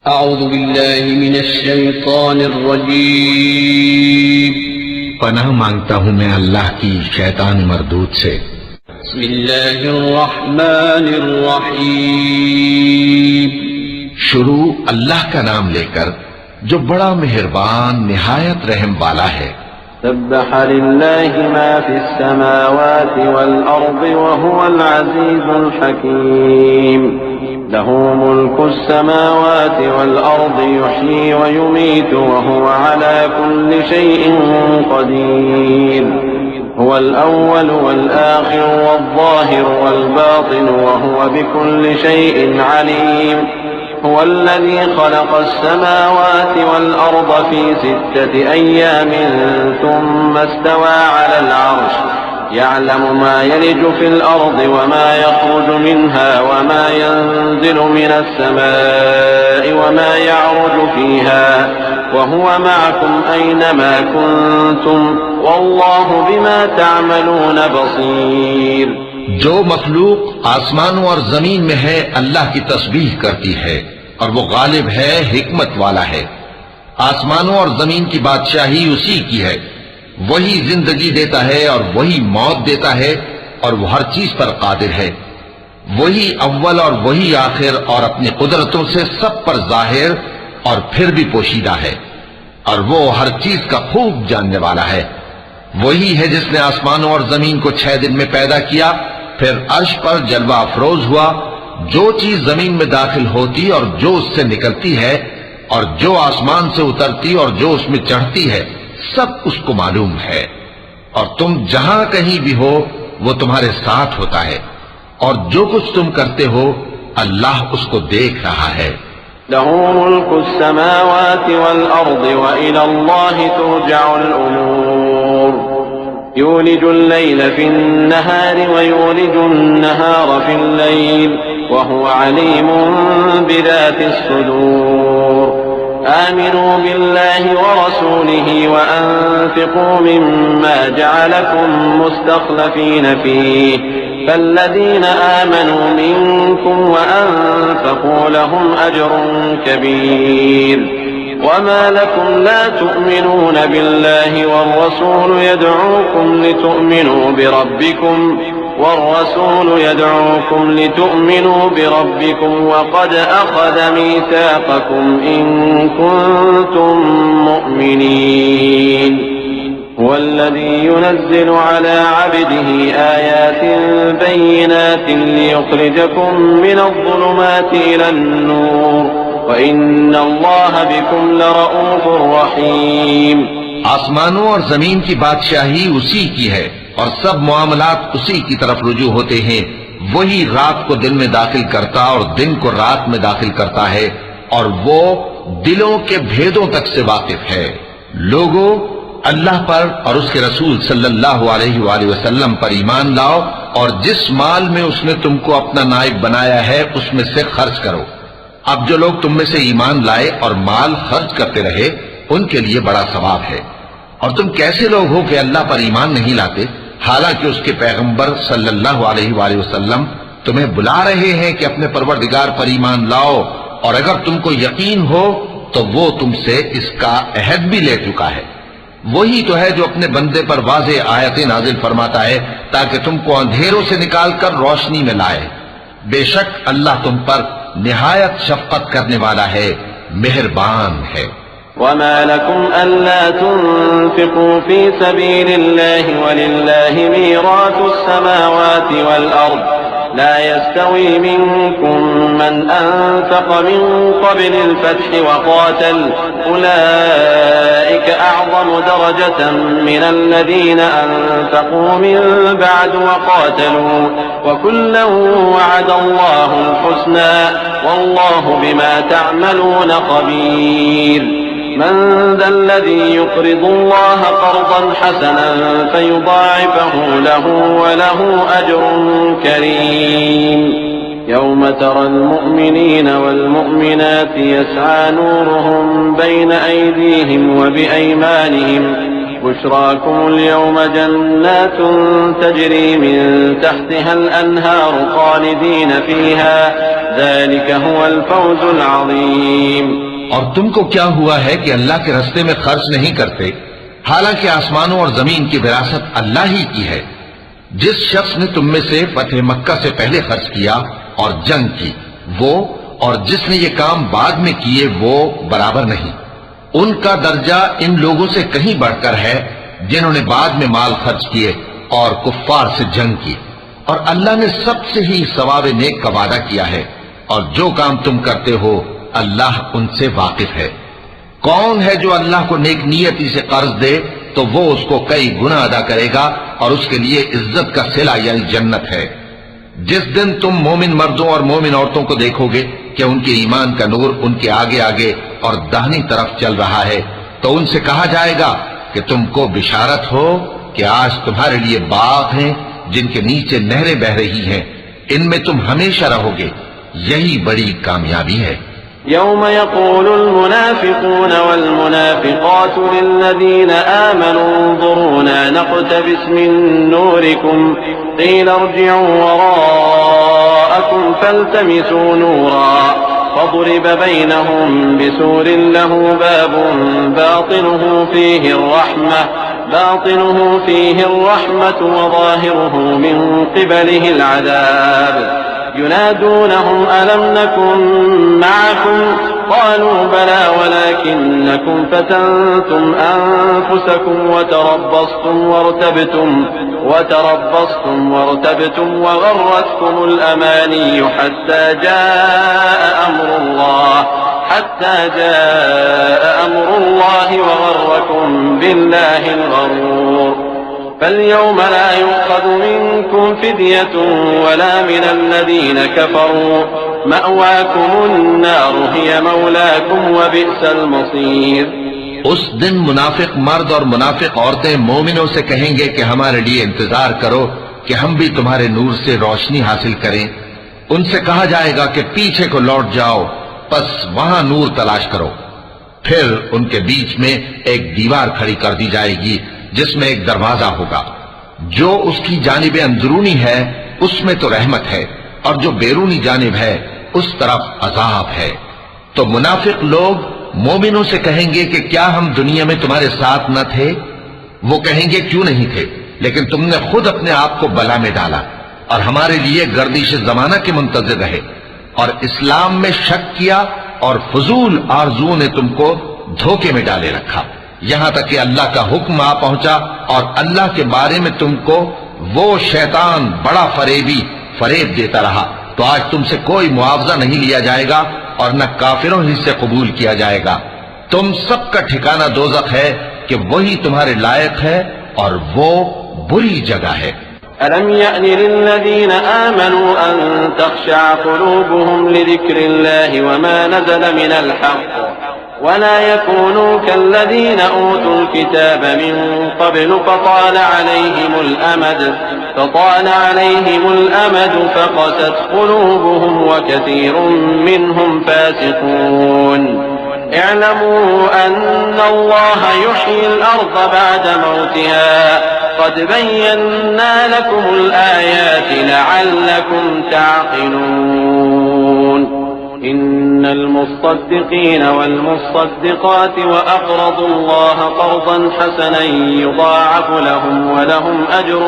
اعوذ باللہ من الشیطان الرجیم پناہ مانگتا ہوں میں اللہ کی شیطان مردود سے۔ بسم اللہ الرحمن الرحیم شروع اللہ کا نام لے کر جو بڑا مہربان نہایت رحم والا ہے۔ سبح للہ ما فی السماوات والارض وهو العزیز الحکیم له ملك السماوات والأرض يحيي ويميت وهو على كل شيء قدير هو الأول والآخر والظاهر والباطن وهو بكل شيء عليم هو الذي خلق السماوات والأرض في 6 أيام ثم استوى على العرش يعلم ما يلج في الأرض وما يخرج منها وما ينزل من السماء وما يعرج فيها وهو معكم أينما كنتم والله بما تعملون بصير۔ جو مخلوق آسمانوں اور زمین میں ہے اللہ کی تسبیح کرتی ہے اور وہ غالب ہے، حکمت والا ہے۔ آسمانوں اور زمین کی بادشاہی اسی کی ہے، وہی زندگی دیتا ہے اور وہی موت دیتا ہے اور وہ ہر چیز پر قادر ہے۔ وہی اول اور وہی آخر اور اپنی قدرتوں سے سب پر ظاہر اور پھر بھی پوشیدہ ہے، اور وہ ہر چیز کا خوب جاننے والا ہے۔ وہی ہے جس نے آسمانوں اور زمین کو 6 دن میں پیدا کیا، پھر عرش پر جلوہ افروز ہوا۔ جو چیز زمین میں داخل ہوتی اور جو اس سے نکلتی ہے اور جو آسمان سے اترتی اور جو اس میں چڑھتی ہے، سب اس کو معلوم ہے، اور تم جہاں کہیں بھی ہو وہ تمہارے ساتھ ہوتا ہے، اور جو کچھ تم کرتے ہو اللہ اس کو دیکھ رہا ہے۔ له ملك السماوات والأرض وإلى الله ترجع الأمور يولج الليل في النهار ويولج النهار في الليل وهو عليم بذات الصدور آمنوا بالله ورسوله وأنفقوا مما جعلكم مستخلفين فيه فالذين آمنوا منكم وأنفقوا لهم أجر كبير وما لكم لا تؤمنون بالله والرسول يدعوكم لتؤمنوا بربكم وقد أخذ ميثاقكم إن كنتم مؤمنين هو الذي ينزل على عبده آيات بينات ليخرجكم من الظلمات إلى النور وَإِنَّ اللَّهَ بِكُمْ لَرَؤُوفٌ رَحِيمٌ۔ آسمانوں اور زمین کی بادشاہی اسی کی ہے اور سب معاملات اسی کی طرف رجوع ہوتے ہیں۔ وہی رات کو دن میں داخل کرتا اور دن کو رات میں داخل کرتا ہے، اور وہ دلوں کے بھیدوں تک سے واقف ہے۔ لوگوں، اللہ پر اور اس کے رسول صلی اللہ علیہ وآلہ وسلم پر ایمان لاؤ، اور جس مال میں اس نے تم کو اپنا نائب بنایا ہے اس میں سے خرچ کرو۔ اب جو لوگ تم میں سے ایمان لائے اور مال خرچ کرتے رہے ان کے لیے بڑا ثواب ہے۔ اور تم کیسے لوگ ہو کہ اللہ پر ایمان نہیں لاتے، حالانکہ اس کے پیغمبر صلی اللہ علیہ وآلہ وسلم تمہیں بلا رہے ہیں کہ اپنے پروردگار پر ایمان لاؤ، اور اگر تم کو یقین ہو تو وہ تم سے اس کا عہد بھی لے چکا ہے۔ وہی تو ہے جو اپنے بندے پر واضح آیتیں نازل فرماتا ہے تاکہ تم کو اندھیروں سے نکال کر روشنی میں لائے۔ بے شک اللہ تم پر نہایت شفقت کرنے والا ہے، مہربان ہے۔ وما لكم ألا تنفقوا في سبيل الله ولله ميراث السماوات والأرض لا يستوي منكم من أنفق من قبل الفتح وقاتل أولئك أعظم درجة من الذين أنفقوا من بعد وقاتلوا وكلا وعد الله الحسنى والله بما تعملون خبير من ذا الذي يقرض الله قرضا حسنا فيضاعفه له وله أجر كريم يوم ترى المؤمنين والمؤمنات يسعى نورهم بين أيديهم وبأيمانهم بشراكم اليوم جنات تجري من تحتها الأنهار خالدين فيها ذلك هو الفوز العظيم۔ اور تم کو کیا ہوا ہے کہ اللہ کے راستے میں خرچ نہیں کرتے، حالانکہ آسمانوں اور زمین کی وراثت اللہ ہی کی ہے۔ جس شخص نے تم میں سے فتح مکہ سے پہلے خرچ کیا اور جنگ کی، وہ اور جس نے یہ کام بعد میں کیے وہ برابر نہیں۔ ان کا درجہ ان لوگوں سے کہیں بڑھ کر ہے جنہوں نے بعد میں مال خرچ کیے اور کفار سے جنگ کی، اور اللہ نے سب سے ہی ثواب نیک کا وعدہ کیا ہے، اور جو کام تم کرتے ہو اللہ ان سے واقف ہے۔ کون ہے جو اللہ کو نیک نیتی سے قرض دے تو وہ اس کو کئی گنا ادا کرے گا اور اس کے لیے عزت کا صلہ یعنی جنت ہے۔ جس دن تم مومن مردوں اور مومن عورتوں کو دیکھو گے کہ ان کے ایمان کا نور ان کے آگے آگے اور داہنی طرف چل رہا ہے، تو ان سے کہا جائے گا کہ تم کو بشارت ہو کہ آج تمہارے لیے باغ ہیں جن کے نیچے نہریں بہ رہی ہیں، ان میں تم ہمیشہ رہو گے، یہی بڑی کامیابی ہے۔ يوم يقول المنافقون والمنافقات للذين آمنوا انظرونا نقتبس من نوركم قيل ارجعوا وراءكم فالتمسوا نورا فضرب بينهم بسور له باب باطنه فيه الرحمة وظاهره من قبله العذاب ينادونهم ألم نكن معكم قالوا بلى ولكنكم فتنتم أنفسكم وتربصتم وارتبتم وغرتكم الأماني حتى جاء أمر الله وغركم بالله الغرور فاليوم لا يؤخذ منكم فدية ولا من الذين كفروا مأواكم النار هي مولاكم وبئس المصير۔ اس دن منافق مرد اور منافق عورتیں مومنوں سے کہیں گے کہ ہمارے لیے انتظار کرو کہ ہم بھی تمہارے نور سے روشنی حاصل کریں۔ ان سے کہا جائے گا کہ پیچھے کو لوٹ جاؤ، پس وہاں نور تلاش کرو۔ پھر ان کے بیچ میں ایک دیوار کھڑی کر دی جائے گی جس میں ایک دروازہ ہوگا، جو اس کی جانب اندرونی ہے اس میں تو رحمت ہے، اور جو بیرونی جانب ہے اس طرف عذاب ہے۔ تو منافق لوگ مومنوں سے کہیں گے کہ کیا ہم دنیا میں تمہارے ساتھ نہ تھے؟ وہ کہیں گے کیوں نہیں تھے، لیکن تم نے خود اپنے آپ کو بلا میں ڈالا اور ہمارے لیے گردش زمانہ کے منتظر رہے، اور اسلام میں شک کیا اور فضول آرزو نے تم کو دھوکے میں ڈالے رکھا، یہاں تک کہ اللہ کا حکم آ پہنچا اور اللہ کے بارے میں تم کو وہ شیطان بڑا فریب دیتا رہا۔ تو آج تم سے کوئی معاوضہ نہیں لیا جائے گا اور نہ کافروں ہی سے قبول کیا جائے گا۔ تم سب کا ٹھکانہ دوزخ ہے کہ وہی تمہارے لائق ہے اور وہ بری جگہ ہے۔ أَلَمْ يَأْنِ لِلَّذِينَ آمَنُوا أَن تَخْشَعَ قُلُوبُهُمْ لِذِكْرِ اللَّهِ وَمَا نَزَلَ مِنَ الْحَقِّ وَلَا يَكُونُوا كَالَّذِينَ أُوتُوا الْكِتَابَ مِن قَبْلُ فَطَالَ عَلَيْهِمُ الْأَمَدُ فَقَسَتْ قُلُوبُهُمْ وَكَثِيرٌ مِّنْهُمْ فَاسِقُونَ اعلموا أن الله يحيي الأرض بعد موتها قد بينا لكم الآيات لعلكم تعقلون إن المصدقين والمصدقات وأقرضوا الله قرضا حسنا يضاعف لهم ولهم أجر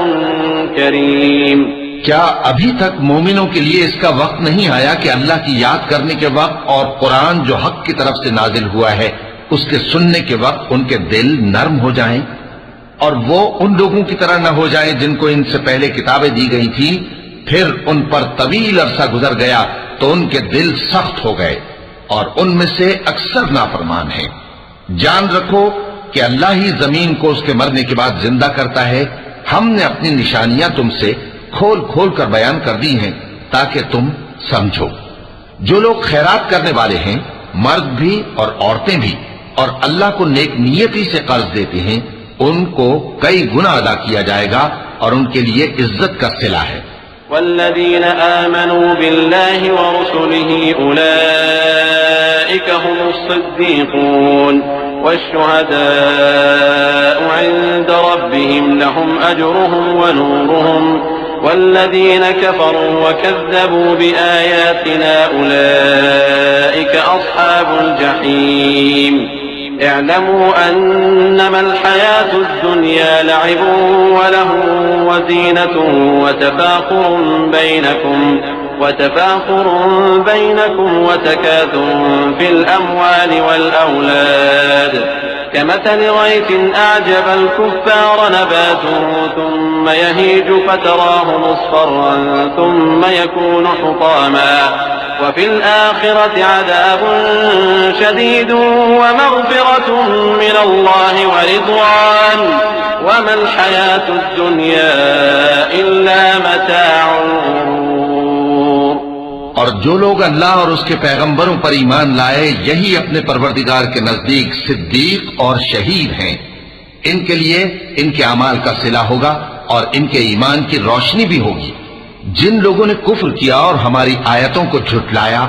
كريم۔ کیا ابھی تک مومنوں کے لیے اس کا وقت نہیں آیا کہ اللہ کی یاد کرنے کے وقت اور قرآن جو حق کی طرف سے نازل ہوا ہے اس کے سننے کے وقت ان کے دل نرم ہو جائیں اور وہ ان لوگوں کی طرح نہ ہو جائیں جن کو ان سے پہلے کتابیں دی گئی تھیں، پھر ان پر طویل عرصہ گزر گیا تو ان کے دل سخت ہو گئے اور ان میں سے اکثر نافرمان ہیں۔ جان رکھو کہ اللہ ہی زمین کو اس کے مرنے کے بعد زندہ کرتا ہے۔ ہم نے اپنی نشانیاں تم سے کھول کھول کر بیان کر دی ہیں تاکہ تم سمجھو۔ جو لوگ خیرات کرنے والے ہیں، مرد بھی اور عورتیں بھی، اور اللہ کو نیک نیتی سے قرض دیتے ہیں، ان کو کئی گنا ادا کیا جائے گا اور ان کے لیے عزت کا صلہ ہے۔ والذین آمنوا باللہ ورسلہ اولئک هم الصدیقون والشهداء عند ربهم لهم أجرهم ونورهم والذين كفروا وكذبوا بآياتنا أولئك أصحاب الجحيم اعلموا أنما الحياة الدنيا لعب ولهو وزينة وتفاخر بينكم وتكاثر في الأموال والأولاد كمثل غيث أعجب الكفار نباته ثم يهيج فتراه مصفرا ثم يكون حطاما وفي الآخرة عذاب شديد ومغفرة من الله ورضوان وما الحياة الدنيا إلا متاع الغرور. اور جو لوگ اللہ اور اس کے پیغمبروں پر ایمان لائے یہی اپنے پروردگار کے نزدیک صدیق اور شہید ہیں. ان کے لیے ان کے اعمال کا صلہ ہوگا اور ان کے ایمان کی روشنی بھی ہوگی. جن لوگوں نے کفر کیا اور ہماری آیتوں کو جھٹلایا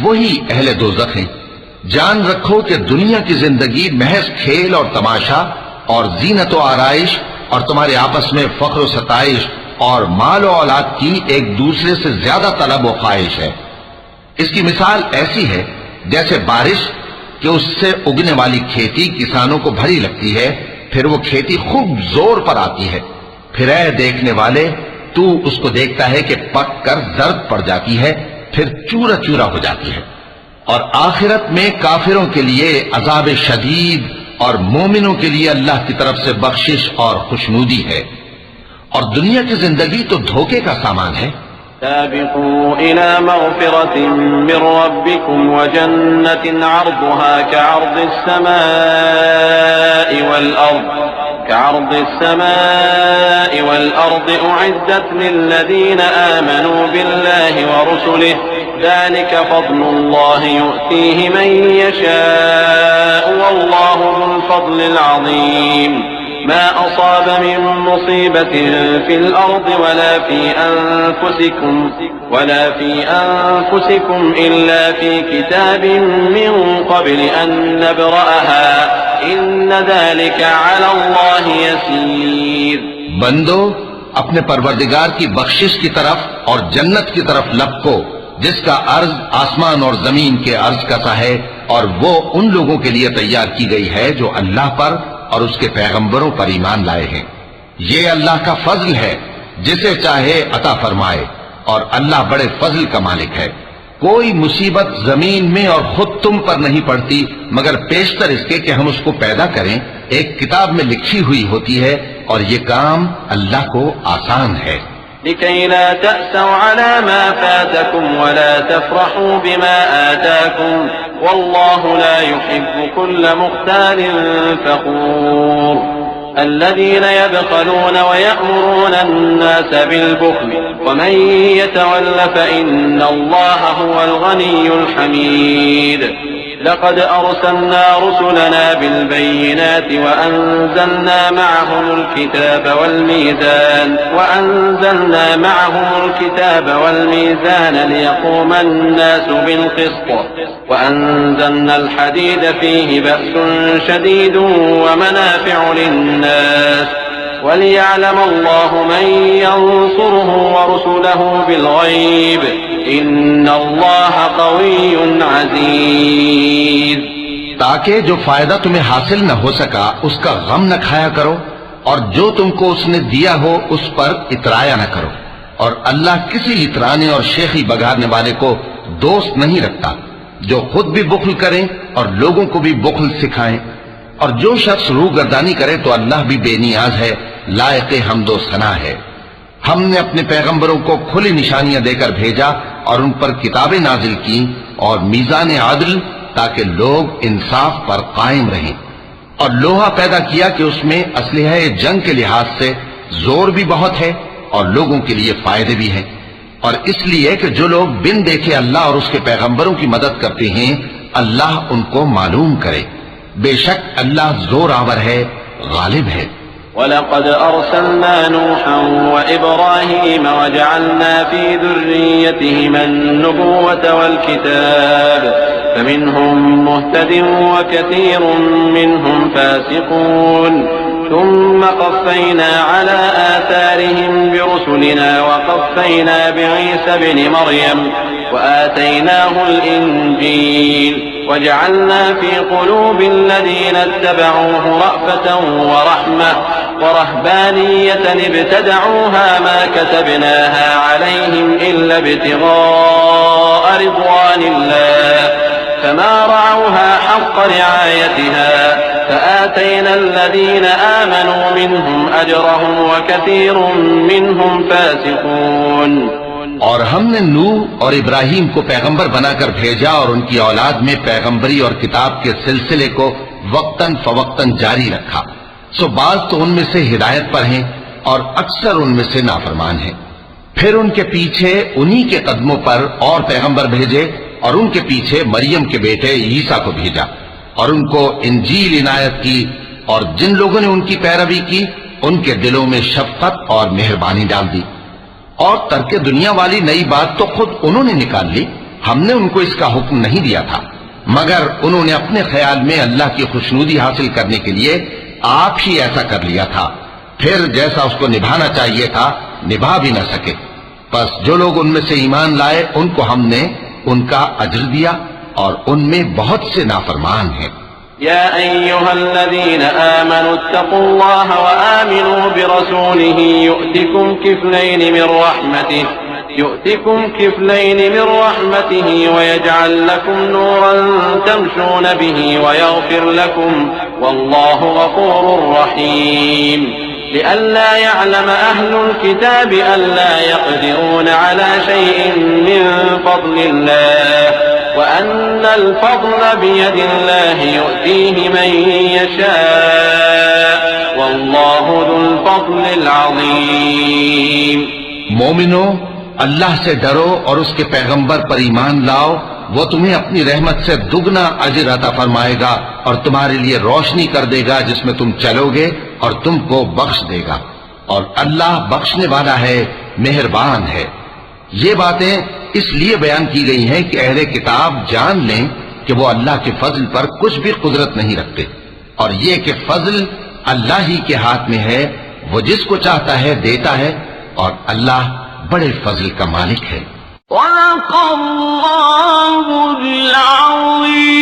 وہی اہل دوزخ ہیں. جان رکھو کہ دنیا کی زندگی محض کھیل اور تماشا اور زینت و آرائش اور تمہارے آپس میں فخر و ستائش اور مال و اولاد کی ایک دوسرے سے زیادہ طلب و خواہش ہے. اس کی مثال ایسی ہے جیسے بارش کہ اس سے اگنے والی کھیتی کسانوں کو بھری لگتی ہے، پھر وہ کھیتی خوب زور پر آتی ہے، پھر اے دیکھنے والے تو اس کو دیکھتا ہے کہ پک کر زرد پڑ جاتی ہے، پھر چورا چورا ہو جاتی ہے. اور آخرت میں کافروں کے لیے عذاب شدید اور مومنوں کے لیے اللہ کی طرف سے بخشش اور خوشنودی ہے. اور دنیا کی زندگی تو دھوکے کا سامان ہے. سابقوا إلى مغفرة من ربكم وجنة عرضها كعرض السماء والأرض أعدت للذين آمنوا بالله ورسله ذلك فضل الله يؤتيه من يشاء والله ذو الفضل العظيم. ما أصاب من مصيبة في الأرض ولا في أنفسكم إلا في كتاب من قبل أن نبرأها إن ذلك على الله يسير. بندو اپنے پروردگار کی بخشش کی طرف اور جنت کی طرف لپکو جس کا عرض آسمان اور زمین کے عرض کا سا ہے، اور وہ ان لوگوں کے لیے تیار کی گئی ہے جو اللہ پر اور اس کے پیغمبروں پر ایمان لائے ہیں. یہ اللہ کا فضل ہے، جسے چاہے عطا فرمائے، اور اللہ بڑے فضل کا مالک ہے. کوئی مصیبت زمین میں اور خود تم پر نہیں پڑتی مگر پیشتر اس کے کہ ہم اس کو پیدا کریں، ایک کتاب میں لکھی ہوئی ہوتی ہے، اور یہ کام اللہ کو آسان ہے. لكي لا تأسوا على ما فاتكم ولا تفرحوا بما آتاكم والله لا يحب كل مختال فخور. الذين يبخلون ويأمرون الناس بالبخل ومن يتول فإن الله هو الغني الحميد. لقد أرسلنا رسلنا بالبينات وأنزلنا معهم الكتاب والميزان ليقوم الناس بالقسط وأنزلنا الحديد فيه بأس شديد ومنافع للناس وليعلم الله من ينصره ورسله بالغيب ان اللہ قوی عزیز. تاکہ جو فائدہ تمہیں حاصل نہ ہو سکا اس کا غم نہ کھایا کرو، اور جو تم کو اس نے دیا ہو اس پر اترایا نہ کرو. اور اللہ کسی اترانے اور شیخی بگاڑنے والے کو دوست نہیں رکھتا جو خود بھی بخل کریں اور لوگوں کو بھی بخل سکھائیں. اور جو شخص روح گردانی کرے تو اللہ بھی بے نیاز ہے، لائق حمد و ثنا ہے. ہم نے اپنے پیغمبروں کو کھلی نشانیاں دے کر بھیجا اور ان پر کتابیں نازل کی اور میزان عدل تاکہ لوگ انصاف پر قائم رہیں. اور لوہا پیدا کیا کہ اس میں اسلحہ جنگ کے لحاظ سے زور بھی بہت ہے اور لوگوں کے لیے فائدے بھی ہیں. اور اس لیے کہ جو لوگ بن دیکھے اللہ اور اس کے پیغمبروں کی مدد کرتے ہیں اللہ ان کو معلوم کرے. بے شک اللہ زور آور ہے، غالب ہے. وَلَقَدْ أَرْسَلْنَا نُوحًا وَإِبْرَاهِيمَ وَجَعَلْنَا فِي ذُرِّيَّتِهِمَا النُّبُوَّةَ وَالْكِتَابَ فَمِنْهُمْ مُهْتَدٍ وَكَثِيرٌ مِّنْهُمْ فَاسِقُونَ ثم قفينا على آثارهم برسلنا وقفينا بعيسى ابن مريم وآتيناه الإنجيل وجعلنا في قلوب الذين اتبعوه رأفة ورحمة ورهبانية ابتدعوها ما كتبناها عليهم إلا ابتغاء رضوان الله فما رعوها حق رعايتها فآتينا الذين آمنوا منهم أجرهم وكثير منهم فاسقون۔ اور ہم نے نوح اور ابراہیم کو پیغمبر بنا کر بھیجا اور ان کی اولاد میں پیغمبری اور کتاب کے سلسلے کو وقتاً فوقتاً جاری رکھا، سو بعض تو ان میں سے ہدایت پر ہیں اور اکثر ان میں سے نافرمان ہیں۔ پھر ان کے پیچھے انہی کے قدموں پر اور پیغمبر بھیجے اور ان کے پیچھے مریم کے بیٹے عیسیٰ کو بھیجا اور ان کو انجیل عنایت کی، اور جن لوگوں نے ان کی پیروی کی ان کے دلوں میں شفقت اور مہربانی ڈال دی۔ اور ترک دنیا والی نئی بات تو خود انہوں نے نکال لی، ہم نے ان کو اس کا حکم نہیں دیا تھا، مگر انہوں نے اپنے خیال میں اللہ کی خوشنودی حاصل کرنے کے لیے آپ ہی ایسا کر لیا تھا، پھر جیسا اس کو نبھانا چاہیے تھا نبھا بھی نہ سکے۔ پس جو لوگ ان میں سے ایمان لائے ان کو ہم نے ان کا اجر دیا اور ان میں بہت سے نافرمان ہیں۔ يا أيها الذين آمنوا اتقوا الله وآمنوا برسوله يؤتكم كفلين من رحمته ويجعل لكم نورا تمشون به ويغفر لكم والله غفور رحيم لئلا يعلم أهل الكتاب ألا يقدرون على شيء من فضل الله وأن الفضل بيد الله يؤتيه من يشاء والله ذو الفضل العظيم۔ مومنو، اللہ سے ڈرو اور اس کے پیغمبر پر ایمان لاؤ، وہ تمہیں اپنی رحمت سے دگنا اجر عطا فرمائے گا اور تمہارے لیے روشنی کر دے گا جس میں تم چلو گے اور تم کو بخش دے گا، اور اللہ بخشنے والا ہے، مہربان ہے۔ یہ باتیں اس لیے بیان کی گئی ہیں کہ اہل کتاب جان لیں کہ وہ اللہ کے فضل پر کچھ بھی قدرت نہیں رکھتے، اور یہ کہ فضل اللہ ہی کے ہاتھ میں ہے، وہ جس کو چاہتا ہے دیتا ہے، اور اللہ بڑے فضل کا مالک ہے۔ وَلَقَ اللَّهُ الْعَظِيمُ۔